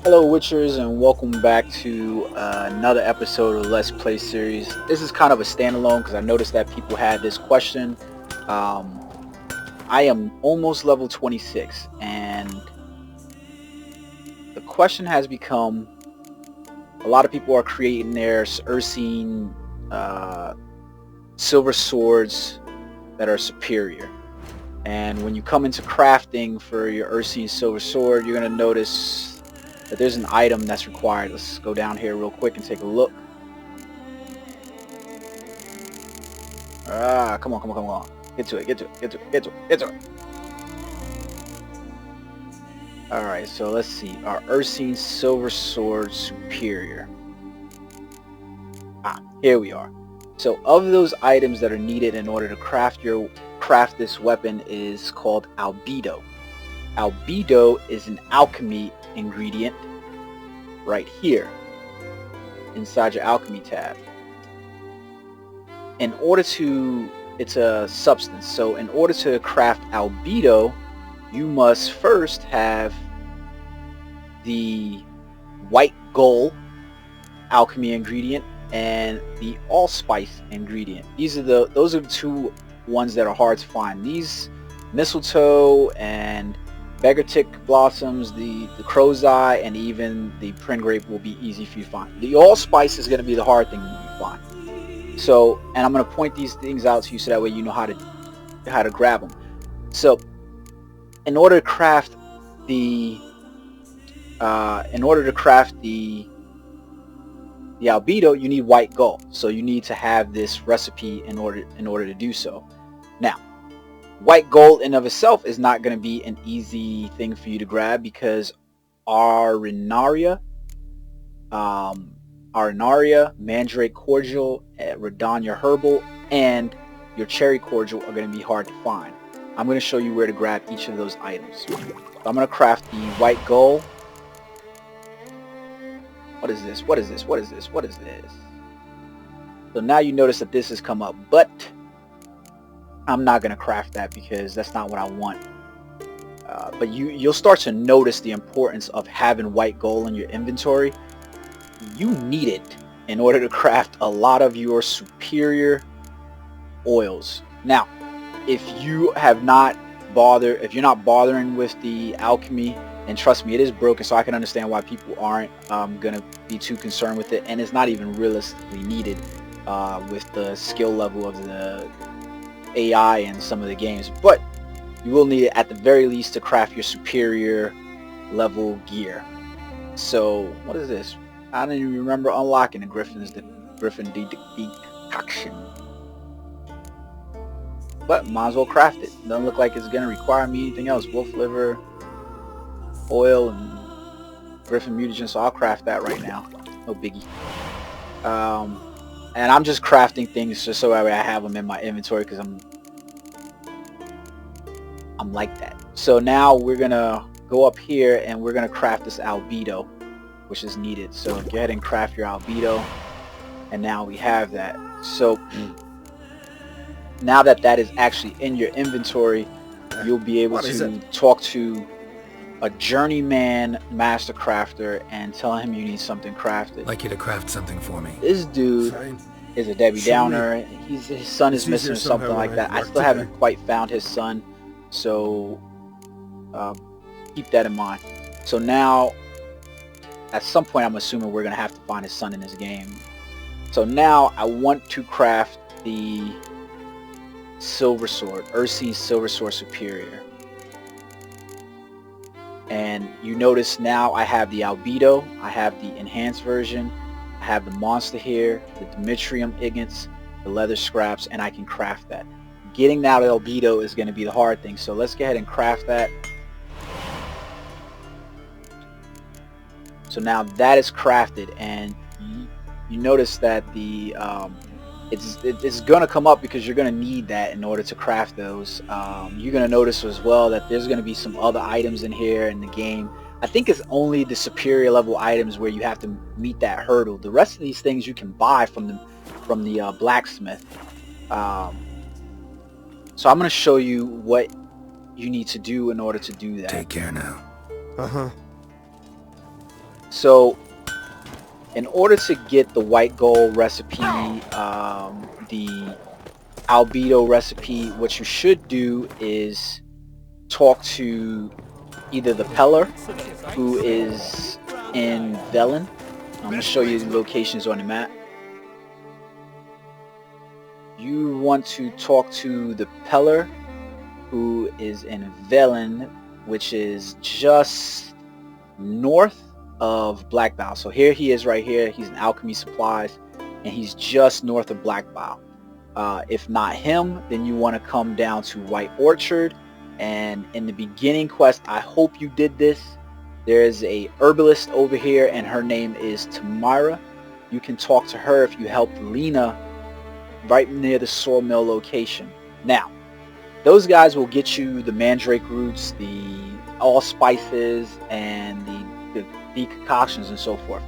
Hello Witchers, and welcome back to another episode of Let's Play series. This is kind of a standalone because I noticed that people had this question. Um, I am almost level 26 and the question has become, a lot of people are creating their Ursine silver swords that are superior. And when you come into crafting for your Ursine silver sword, you're going to notice that there's an item that's required. Let's go down here real quick and take a look. Come on. Get to it. Alright, so let's see. Our Ursine Silver Sword Superior. Here we are. So of those items that are needed in order to craft this weapon is called Albedo. Albedo is an alchemy ingredient right here inside your alchemy tab. It's a substance, so in order to craft Albedo, you must first have the white Gull alchemy ingredient and the allspice ingredient. Those are the two ones that are hard to find. These mistletoe and beggartick blossoms, the crow's eye, and even the pringrape will be easy for you to find. The allspice is going to be the hard thing you find. So, and I'm going to point these things out to you so that way you know how to grab them. So, in order to craft the Albedo, you need white Gull. So you need to have this recipe in order to do so. Now, white Gull in of itself is not going to be an easy thing for you to grab because Arenaria, Mandrake Cordial, Redanian Herbal, and your Cherry Cordial are going to be hard to find. I'm going to show you where to grab each of those items. So I'm going to craft the white Gull. What is this? So now you notice that this has come up, but I'm not going to craft that because that's not what I want. But you'll start to notice the importance of having white Gull in your inventory. You need it in order to craft a lot of your superior oils. Now, if you're not bothering with the alchemy, and trust me, it is broken, so I can understand why people aren't gonna be too concerned with it, and it's not even realistically needed with the skill level of the AI in some of the games, but you will need it at the very least to craft your superior level gear. So what is this? I don't even remember unlocking the Griffin decoction. But might as well craft it. Doesn't look like it's gonna require me anything else. Wolf liver, oil, and Griffin mutagen, so I'll craft that right now. No biggie. And I'm just crafting things just so that way I have them in my inventory because I'm like that. So now we're gonna go up here and we're gonna craft this Albedo, which is needed. So go ahead and craft your Albedo, and now we have that. So now that is actually in your inventory, you'll be able to talk to a journeyman master crafter and tell him you need something crafted. I'd like you to craft something for me. This dude is a Debbie Downer. His son is missing or something like that. I still haven't quite found his son, so keep that in mind. So now, at some point, I'm assuming we're gonna have to find his son in this game. So now I want to craft the silver sword, Ursine Silver Sword Superior. And you notice now I have the Albedo, I have the enhanced version, I have the monster here, the Demetrium ingots, the leather scraps, and I can craft that. Getting that Albedo is going to be the hard thing, so let's go ahead and craft that. So now that is crafted, and you notice that the it's going to come up because you're going to need that in order to craft those. You're going to notice as well that there's going to be some other items in here in the game. I think it's only the superior level items where you have to meet that hurdle. The rest of these things you can buy from the blacksmith. So I'm going to show you what you need to do in order to do that. Take care now. Uh-huh. So in order to get the white gold recipe, the Albedo recipe, what you should do is talk to either the Pellar, who is in Velen. I'm going to show you the locations on the map. You want to talk to the Pellar, who is in Velen, which is just north of Blackbow. So here he is right here. He's in Alchemy Supplies, and he's just north of Blackbow. If not him, then you want to come down to White Orchard, and in the beginning quest, I hope you did this, there's a herbalist over here, and her name is Tomira. You can talk to her if you helped Lena right near the sawmill location. Now, those guys will get you the mandrake roots, the allspices, and the decoctions and so forth.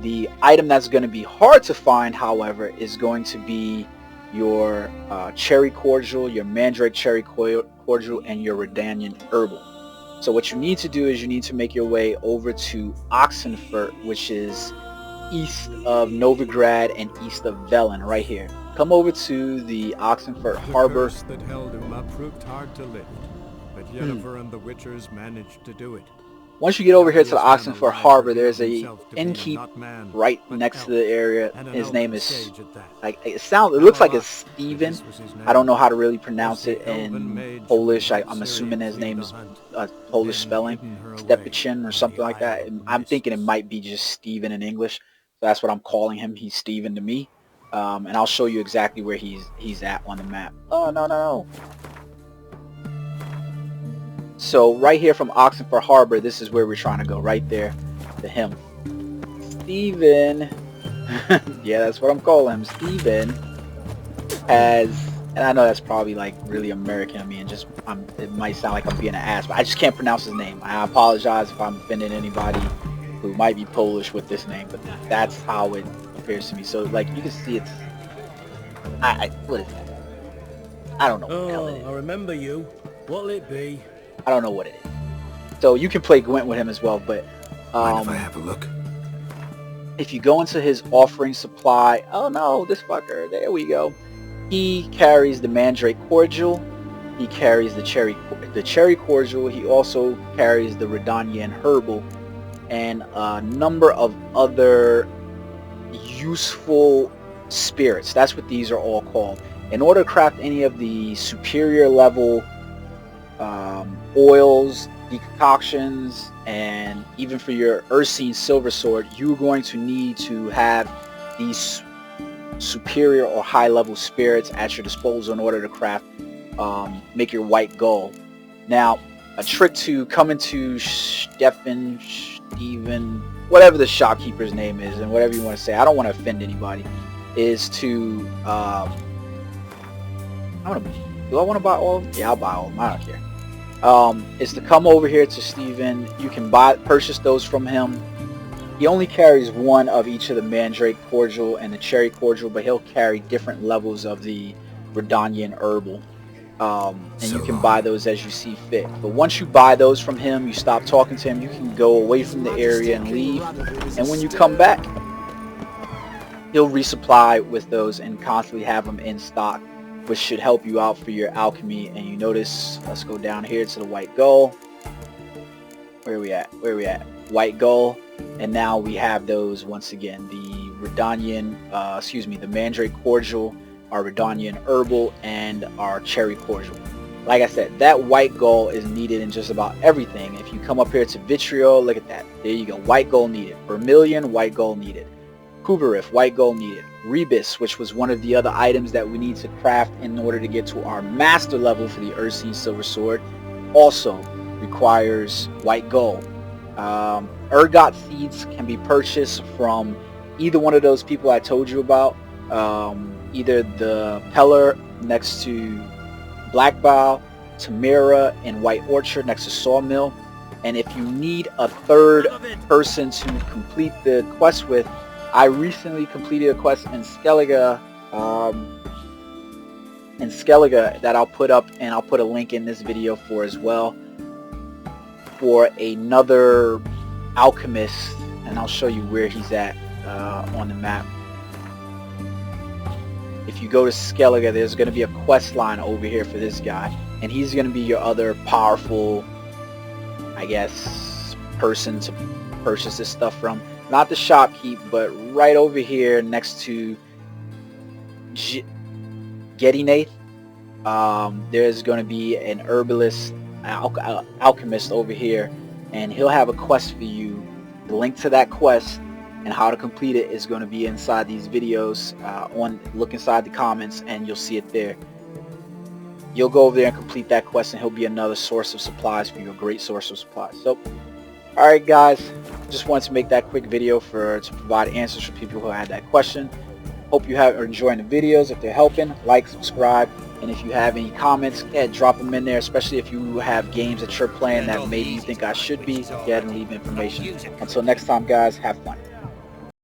The item that's going to be hard to find, however, is going to be your cherry cordial, your mandrake cherry cordial, and your Redanian herbal. So what you need to do is you need to make your way over to Oxenfurt, which is east of Novigrad and east of Velen, right here. Come over to the Oxenfurt Harbor. The curse that held him up proved hard to lift, but Yennefer and the Witchers managed to do it. Once you get over here to the Oxenfurt Harbor, there's a innkeep right next to the area. His name is, like, it looks like it's Steven. I don't know how to really pronounce it in Polish. I'm assuming his name is Polish spelling, Stepichin or something like that. I'm thinking it might be just Steven in English. So that's what I'm calling him. He's Steven to me. And I'll show you exactly where he's at on the map. Oh, no. So right here from Oxenfurt Harbor, this is where we're trying to go, right there to him. Steven, yeah, that's what I'm calling him. Steven has, and I know that's probably like really American of me, and it might sound like I'm being an ass, but I just can't pronounce his name. I apologize if I'm offending anybody who might be Polish with this name, but that's how it appears to me. So like you can see, it's what is that? I don't know what the hell it is. I remember you. What'll it be? I don't know what it is. So you can play Gwent with him as well, but mind if I have a look? if you go into his offering supply, oh no, this fucker, there we go. He carries the Mandrake Cordial, he carries the cherry cordial, he also carries the Redanian Herbal, and a number of other useful spirits. That's what these are all called. In order to craft any of the superior level oils, decoctions, and even for your Ursine Silver Sword, you're going to need to have these superior or high level spirits at your disposal in order to craft, make your white Gull. Now, a trick to come into Steven, whatever the shopkeeper's name is, and whatever you want to say, I don't want to offend anybody, is to, do I want to buy all? Yeah, I'll buy all of them. I don't care. Is to come over here to Steven. You can purchase those from him. He only carries one of each of the Mandrake Cordial and the Cherry Cordial, but he'll carry different levels of the Redanian Herbal. And you can buy those as you see fit. But once you buy those from him, you stop talking to him, you can go away from the area and leave. And when you come back, he'll resupply with those and constantly have them in stock, which should help you out for your alchemy. And you notice, let's go down here to the white Gull. Where are we at? White Gull. And now we have those once again, the Redanian, the Mandrake Cordial, our Redanian Herbal, and our Cherry Cordial. Like I said, that white Gull is needed in just about everything. If you come up here to Vitriol, look at that. There you go. White Gull needed. Vermilion, white Gull needed. Kuberith, white Gull needed. Rebus, which was one of the other items that we need to craft in order to get to our master level for the Ursine Silver Sword, also requires white Gull. Ergot seeds can be purchased from either one of those people I told you about. Either the Pellar next to Blackbow, Tomira in White Orchard next to Sawmill. And if you need a third person to complete the quest with, I recently completed a quest in Skellige, that I'll put up, and I'll put a link in this video for as well, for another alchemist, and and I'll show you where he's at on the map. If you go to Skellige, there's going to be a quest line over here for this guy, and he's going to be your other powerful, I guess, person to purchase this stuff from. Not the shopkeep, but right over here next to Gedinath, there's going to be an herbalist, alchemist over here, and he'll have a quest for you. The link to that quest and how to complete it is going to be inside these videos. Look inside the comments and you'll see it there. You'll go over there and complete that quest, and he'll be another source of supplies for you, a great source of supplies. So, alright guys, just wanted to make that quick video to provide answers for people who had that question. Hope you are enjoying the videos. If they're helping, like, subscribe, and if you have any comments, drop them in there, especially if you have games that you're playing that maybe you think I should be. Go ahead and leave information. Until next time guys, have fun.